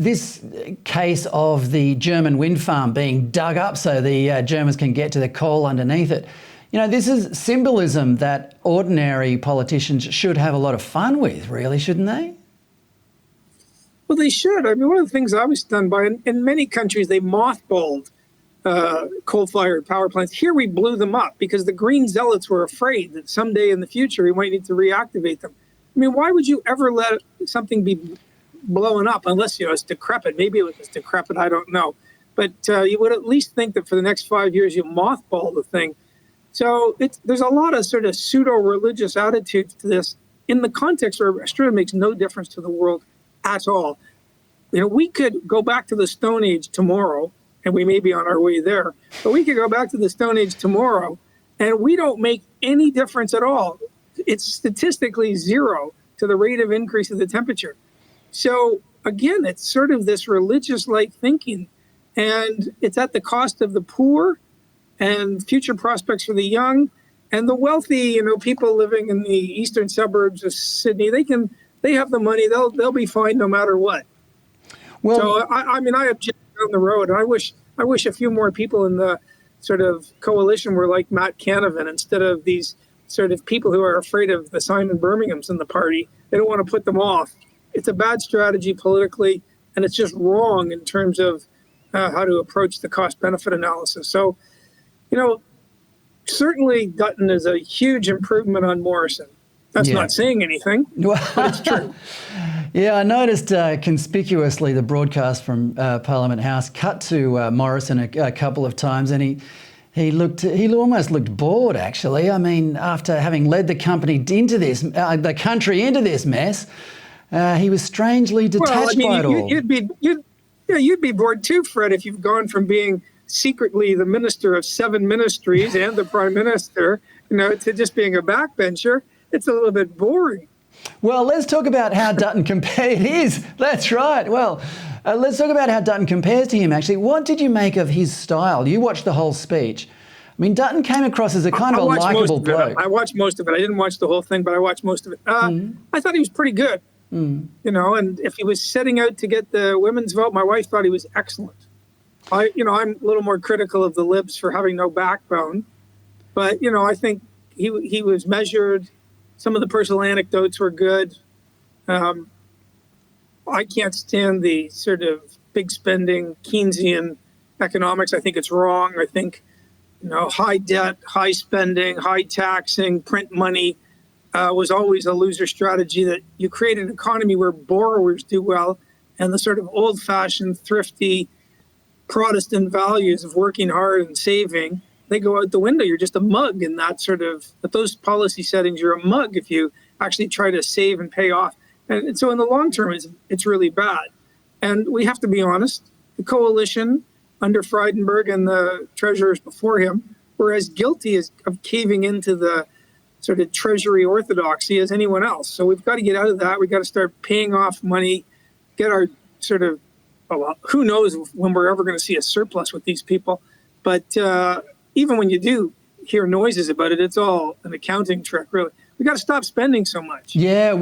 this case of the German wind farm being dug up so the Germans can get to the coal underneath it, you know, this is symbolism that ordinary politicians should have a lot of fun with, really, shouldn't they? Well, they should. I mean, one of the things I was stunned by, in many countries, they mothballed coal-fired power plants. Here we blew them up because the green zealots were afraid that someday in the future we might need to reactivate them. I mean, why would you ever let something be blown up unless, you know, it's decrepit? Maybe it was decrepit, I don't know. But you would at least think that for the next 5 years you mothball the thing. So there's a lot of sort of pseudo-religious attitudes to this in the context where Australia makes no difference to the world at all. You know, we could go back to the Stone Age tomorrow, and we may be on our way there, but we could go back to the Stone Age tomorrow, and we don't make any difference at all. It's statistically zero to the rate of increase of the temperature. So again, it's sort of this religious-like thinking, and it's at the cost of the poor and future prospects for the young and the wealthy. You know, people living in the eastern suburbs of Sydney, they have the money. They'll be fine no matter what. Well, so I mean, I object down the road. I wish a few more people in the sort of coalition were like Matt Canavan instead of these sort of people who are afraid of the Simon Birminghams in the party. They don't want to put them off. It's a bad strategy politically, and it's just wrong in terms of how to approach the cost-benefit analysis. So, you know, certainly Dutton is a huge improvement on Morrison. That's not saying anything, but it's true. Yeah, I noticed conspicuously the broadcast from Parliament House cut to Morrison a couple of times, and he almost looked bored, actually. I mean, after having led the country into this mess, he was strangely detached by it all. You'd be bored too, Fred, if you've gone from being secretly the minister of 7 ministries and the prime minister, you know, to just being a backbencher. It's a little bit boring. Well, let's talk about how Dutton compares. It is. That's right. Well, let's talk about how Dutton compares to him, actually. What did you make of his style? You watched the whole speech. I mean, Dutton came across as a kind of a likeable bloke. I watched most of it. I didn't watch the whole thing, but I watched most of it. I thought he was pretty good. You know, and if he was setting out to get the women's vote, my wife thought he was excellent. I'm a little more critical of the libs for having no backbone, but, you know, I think he was measured. Some of the personal anecdotes were good. I can't stand the sort of big spending Keynesian economics. I think it's wrong. I think, you know, high debt, high spending, high taxing, print money was always a loser strategy. That you create an economy where borrowers do well, and the sort of old-fashioned, thrifty Protestant values of working hard and saving, they go out the window. You're just a mug in that sort of, at those policy settings, you're a mug if you actually try to save and pay off. And so in the long term, it's really bad. And we have to be honest, the coalition under Frydenberg and the treasurers before him were as guilty of caving into the sort of treasury orthodoxy as anyone else. So we've got to get out of that. We've got to start paying off money, get our sort of, well, who knows when we're ever going to see a surplus with these people. But even when you do hear noises about it, it's all an accounting trick, really. We got to stop spending so much. Yeah.